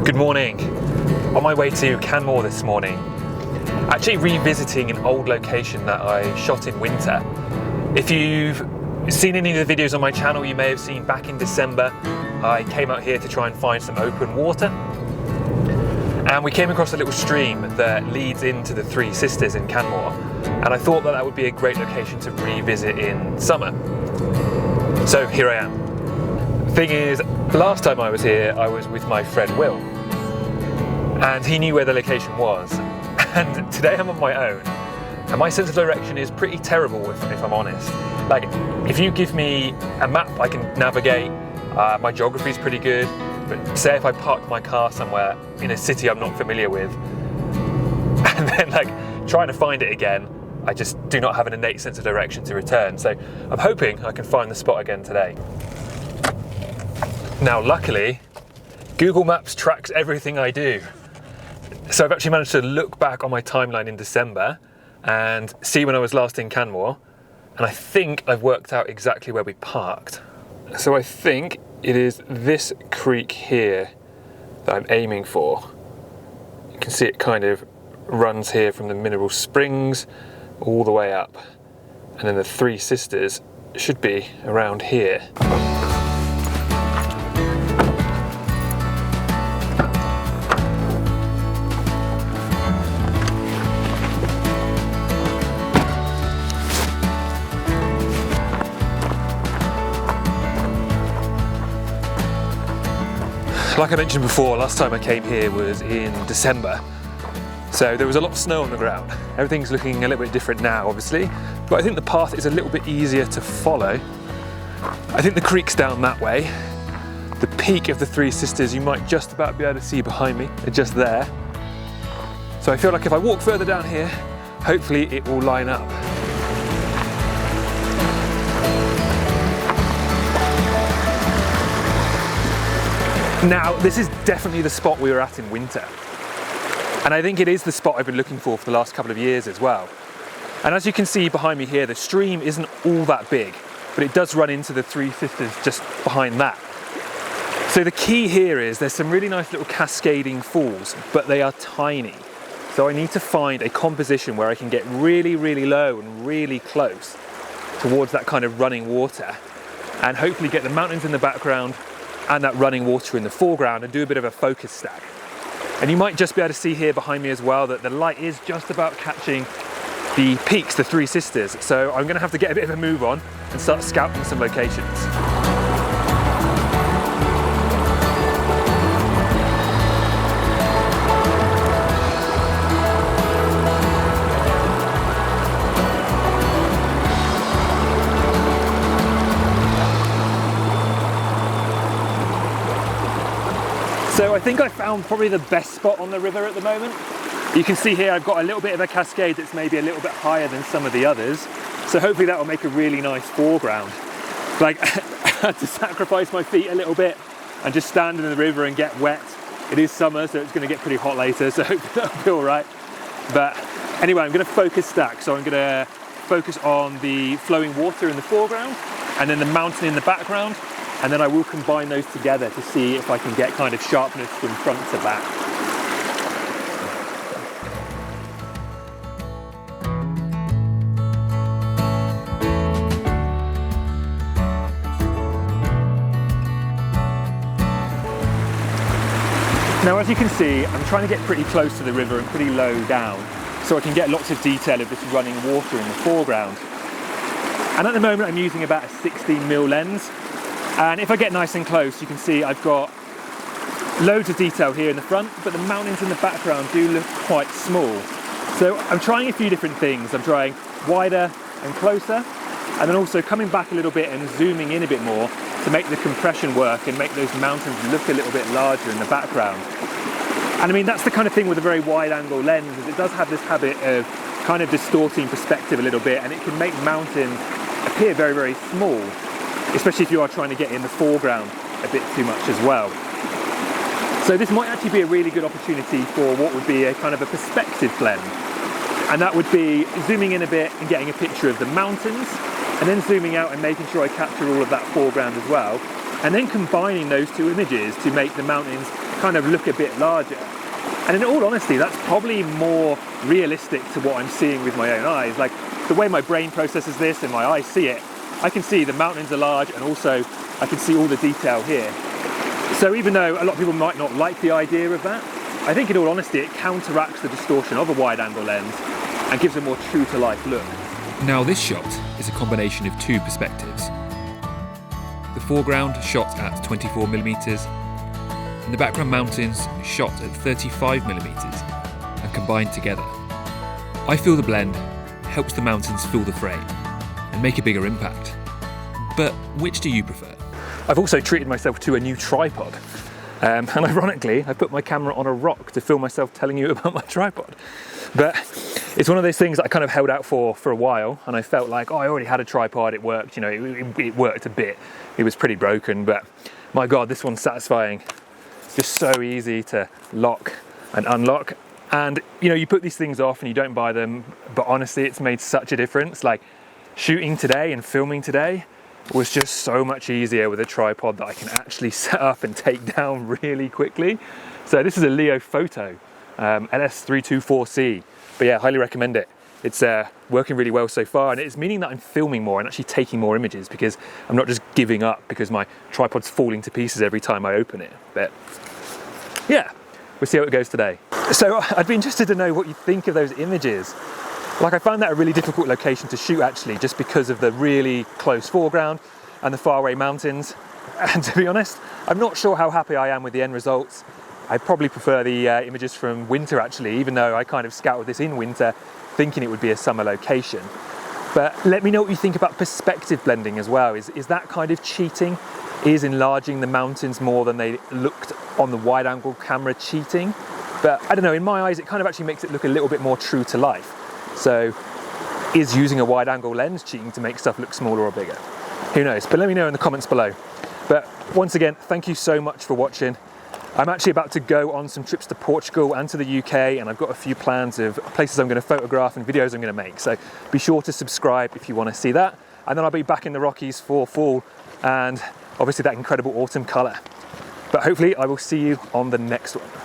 Good morning. On my way to Canmore this morning, actually revisiting an old location that I shot in winter. If you've seen any of the videos on my channel, you may have seen back in December, I came out here to try and find some open water. And we came across a little stream that leads into the Three Sisters in Canmore. And I thought that would be a great location to revisit in summer. So here I am. The thing is, last time I was here, I was with my friend Will. And he knew where the location was. And today I'm on my own. And my sense of direction is pretty terrible, if I'm honest. Like, if you give me a map, I can navigate. My geography is pretty good. But say if I park my car somewhere in a city I'm not familiar with, and then trying to find it again, I just do not have an innate sense of direction to return. So I'm hoping I can find the spot again today. Now, luckily, Google Maps tracks everything I do. So I've actually managed to look back on my timeline in December and see when I was last in Canmore, and I think I've worked out exactly where we parked. So I think it is this creek here that I'm aiming for. You can see it kind of runs here from the Mineral Springs all the way up, and then the Three Sisters should be around here. Like I mentioned before, last time I came here was in December, so there was a lot of snow on the ground. Everything's looking a little bit different now, obviously, but I think the path is a little bit easier to follow. I think the creek's down that way. The peak of the Three Sisters you might just about be able to see behind me. They're just there. So I feel like if I walk further down here, hopefully it will line up. Now, this is definitely the spot we were at in winter. And I think it is the spot I've been looking for the last couple of years as well. And as you can see behind me here, the stream isn't all that big, but it does run into the Three Sisters just behind that. So the key here is there's some really nice little cascading falls, but they are tiny. So I need to find a composition where I can get really, really low and really close towards that kind of running water, and hopefully get the mountains in the background and that running water in the foreground and do a bit of a focus stack. And you might just be able to see here behind me as well that the light is just about catching the peaks, the Three Sisters. So I'm going to have to get a bit of a move on and start scouting some locations. So I think I found probably the best spot on the river at the moment. You can see here I've got a little bit of a cascade that's maybe a little bit higher than some of the others. So hopefully that will make a really nice foreground. I had to sacrifice my feet a little bit and just stand in the river and get wet. It is summer, so it's going to get pretty hot later, so hopefully that'll be all right. But anyway, I'm going to focus stack. So I'm going to focus on the flowing water in the foreground and then the mountain in the background. And then I will combine those together to see if I can get kind of sharpness from front to back. Now, as you can see, I'm trying to get pretty close to the river and pretty low down, so I can get lots of detail of this running water in the foreground. And at the moment I'm using about a 16mm lens. And if I get nice and close, you can see I've got loads of detail here in the front, but the mountains in the background do look quite small. So I'm trying a few different things. I'm trying wider and closer, and then also coming back a little bit and zooming in a bit more to make the compression work and make those mountains look a little bit larger in the background. And I mean, that's the kind of thing with a very wide angle lens, is it does have this habit of kind of distorting perspective a little bit, and it can make mountains appear very, very small, especially if you are trying to get in the foreground a bit too much as well. So this might actually be a really good opportunity for what would be a kind of a perspective blend. And that would be zooming in a bit and getting a picture of the mountains, and then zooming out and making sure I capture all of that foreground as well, and then combining those two images to make the mountains kind of look a bit larger. And in all honesty, that's probably more realistic to what I'm seeing with my own eyes. Like the way my brain processes this and my eyes see it, I can see the mountains are large, and also I can see all the detail here. So even though a lot of people might not like the idea of that, I think in all honesty it counteracts the distortion of a wide angle lens and gives a more true to life look. Now this shot is a combination of two perspectives. The foreground shot at 24mm and the background mountains shot at 35mm and combined together. I feel the blend helps the mountains fill the frame and make a bigger impact. But which do you prefer? I've also treated myself to a new tripod. And ironically, I put my camera on a rock to film myself telling you about my tripod. But it's one of those things that I kind of held out for a while, and I felt like, oh, I already had a tripod, it worked, you know, it worked a bit. It was pretty broken, but my God, this one's satisfying. Just so easy to lock and unlock. And you know, you put these things off and you don't buy them, but honestly, it's made such a difference. Like shooting today and filming today was just so much easier with a tripod that I can actually set up and take down really quickly. So this is a Leo Photo LS324C, but yeah, highly recommend it. It's working really well so far, and it's meaning that I'm filming more and actually taking more images because I'm not just giving up because my tripod's falling to pieces every time I open it. But yeah, we'll see how it goes today. So I'd be interested to know what you think of those images. Like I found that a really difficult location to shoot actually, just because of the really close foreground and the faraway mountains. And to be honest, I'm not sure how happy I am with the end results. I probably prefer the images from winter actually, even though I kind of scouted this in winter thinking it would be a summer location. But let me know what you think about perspective blending as well. Is that kind of cheating? Is enlarging the mountains more than they looked on the wide angle camera cheating? But I don't know, in my eyes it kind of actually makes it look a little bit more true to life. So is using a wide angle lens cheating to make stuff look smaller or bigger? Who knows? But let me know in the comments below. But once again, thank you so much for watching. I'm actually about to go on some trips to Portugal and to the UK, and I've got a few plans of places I'm going to photograph and videos I'm going to make. So be sure to subscribe if you want to see that. And then I'll be back in the Rockies for fall and obviously that incredible autumn colour. But hopefully I will see you on the next one.